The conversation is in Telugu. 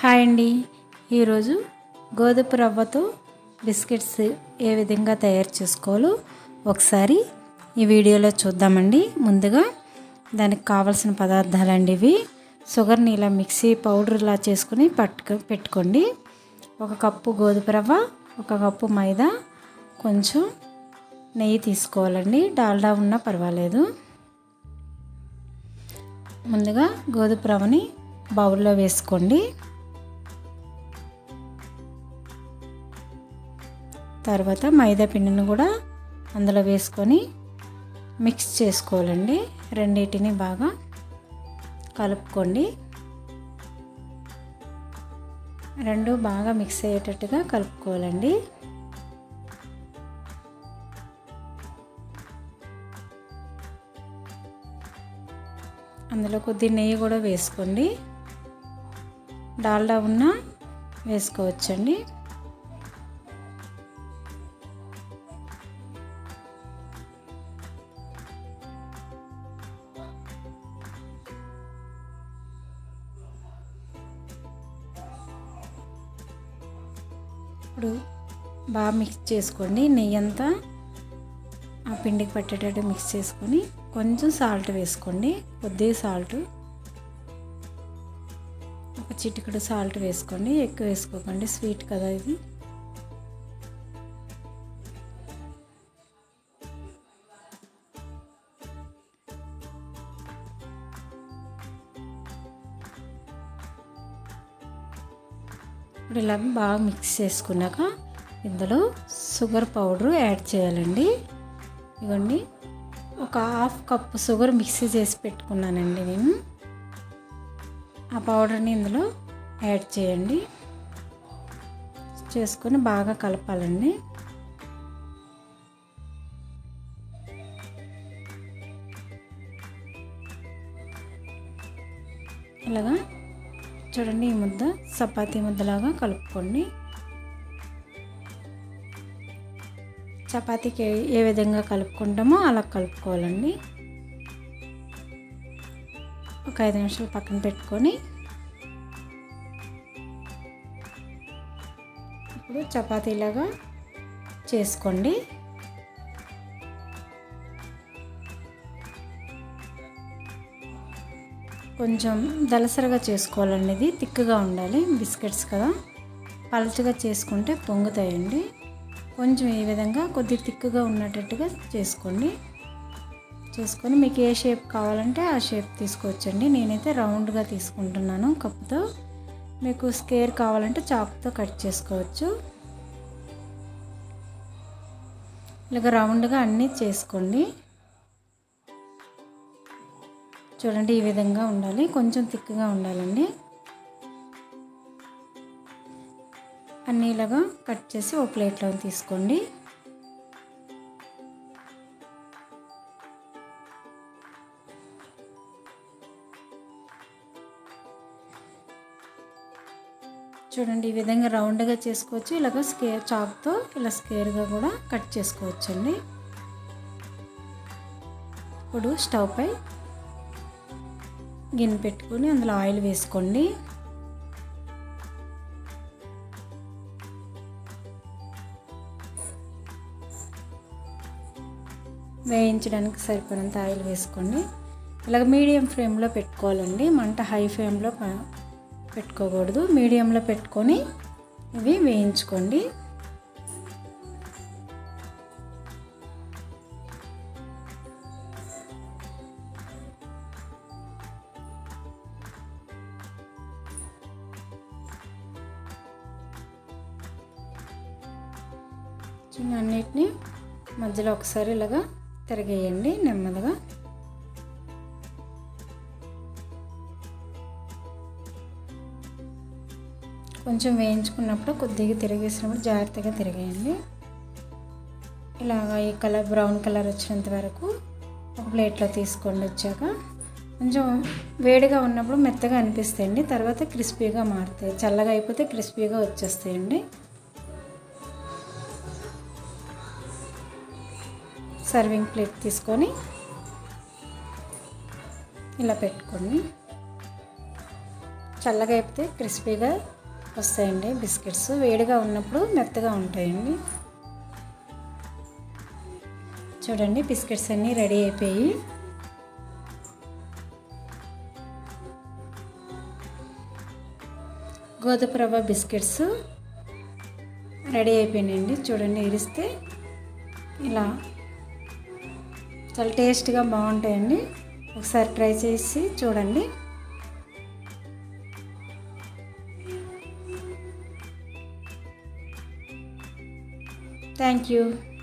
హాయ్ అండి. ఈరోజు గోధుమ రవ్వతో బిస్కెట్స్ ఏ విధంగా తయారు చేసుకోవాలో ఒకసారి ఈ వీడియోలో చూద్దామండి. ముందుగా దానికి కావాల్సిన పదార్థాలండి ఇవి. షుగర్ని ఇలా మిక్సీ పౌడర్లా చేసుకుని పెట్టుకోండి. 1 కప్పు గోధుమ రవ్వ, 1 కప్పు మైదా, కొంచెం నెయ్యి తీసుకోవాలండి. డాల్డా ఉన్నా పర్వాలేదు. ముందుగా గోధుమ రవ్వని బౌల్లో వేసుకోండి. తర్వాత మైదా పిండిని కూడా అందులో వేసుకొని మిక్స్ చేసుకోవాలండి. రెండింటిని బాగా కలుపుకోండి. రెండు బాగా మిక్స్ అయ్యేటట్టుగా కలుపుకోవాలండి. అందులో కొద్ది నెయ్యి కూడా వేసుకోండి. డాల్డా ఉన్నా వేసుకోవచ్చండి. ఇప్పుడు బాగా మిక్స్ చేసుకోండి. నెయ్యి అంతా ఆ పిండికి పట్టేటట్టు మిక్స్ చేసుకొని కొంచెం సాల్ట్ వేసుకోండి. కొద్దిగా సాల్ట్, ఒక చిటికెడు సాల్ట్ వేసుకోండి. ఎక్కువ వేసుకోకండి, స్వీట్ కదా ఇది. ఇప్పుడు ఇలా బాగా మిక్స్ చేసుకున్నాక ఇందులో షుగర్ పౌడర్ యాడ్ చేయాలండి. ఇవ్వండి, 1/2 కప్పు షుగర్ మిక్సీ చేసి పెట్టుకున్నానండి నేను. ఆ పౌడర్ని ఇందులో యాడ్ చేయండి. చేసుకొని బాగా కలపాలండి. ఇలాగా చూడండి, ఈ ముద్ద చపాతీ ముద్దలాగా కలుపుకోండి. చపాతీకి ఏ విధంగా కలుపుకుంటామో అలా కలుపుకోవాలండి. ఒక 5 నిమిషాలు పక్కన పెట్టుకొని ఇప్పుడు చపాతీలాగా చేసుకోండి. కొంచెం దలసరగా చేసుకోవాలండి. ఇది తిక్కుగా ఉండాలి. బిస్కెట్స్ కదా, పలచగా చేసుకుంటే పొంగుతాయండి. కొంచెం ఈ విధంగా కొద్ది తిక్కుగా ఉన్నట్టుగా చేసుకోండి. చేసుకొని మీకు ఏ షేప్ కావాలంటే ఆ షేప్ తీసుకోవచ్చండి. నేనైతే రౌండ్గా తీసుకుంటున్నాను కప్పుతో. మీకు స్క్వేర్ కావాలంటే చాకుతో కట్ చేసుకోవచ్చు. ఇలాగ రౌండ్గా అన్నీ చేసుకోండి. చూడండి, ఈ విధంగా ఉండాలి. కొంచెం తిక్కుగా ఉండాలండి. అన్నీ ఇలాగా కట్ చేసి ఒక ప్లేట్లో తీసుకోండి. చూడండి, ఈ విధంగా రౌండ్గా చేసుకోవచ్చు. ఇలాగ చాక్తో ఇలా స్క్వేర్గా కూడా కట్ చేసుకోవచ్చండి. ఇప్పుడు స్టవ్ పై గిన్నె పెట్టుకొని అందులో ఆయిల్ వేసుకోండి. వేయించడానికి సరిపడినంత ఆయిల్ వేసుకోండి. ఇలాగ మీడియం ఫ్లేమ్లో పెట్టుకోవాలండి. మంట హై ఫ్లేమ్లో పెట్టుకోకూడదు. మీడియంలో పెట్టుకొని ఇవి వేయించుకోండి. అన్నిటిని మధ్యలో ఒకసారి ఇలాగా తిరగేయండి నెమ్మదిగా. కొంచెం వేయించుకున్నప్పుడు కొద్దిగా తిరిగేసినప్పుడు జాగ్రత్తగా తిరిగేయండి. ఇలాగా ఈ కలర్ బ్రౌన్ కలర్ వచ్చినంత వరకు ఒక ప్లేట్లో తీసుకోండి. వచ్చాక కొంచెం వేడిగా ఉన్నప్పుడు మెత్తగా అనిపిస్తాయండి, తర్వాత క్రిస్పీగా మారుతాయి. చల్లగా అయిపోతే క్రిస్పీగా వచ్చేస్తాయండి. సర్వింగ్ ప్లేట్ తీసుకొని ఇలా పెట్టుకోండి. చల్లగా అయిపోతే క్రిస్పీగా వస్తాయండి బిస్కెట్స్. వేడిగా ఉన్నప్పుడు మెత్తగా ఉంటాయండి. చూడండి బిస్కెట్స్ అన్నీ రెడీ అయిపోయి. గోధుమ రవ్వ బిస్కెట్స్ రెడీ అయిపోయినాయండి. చూడండి ఇరిస్తే ఇలా చాలా టేస్ట్గా బాగుంటాయండి. ఒకసారి ట్రై చేసి చూడండి. Thank you.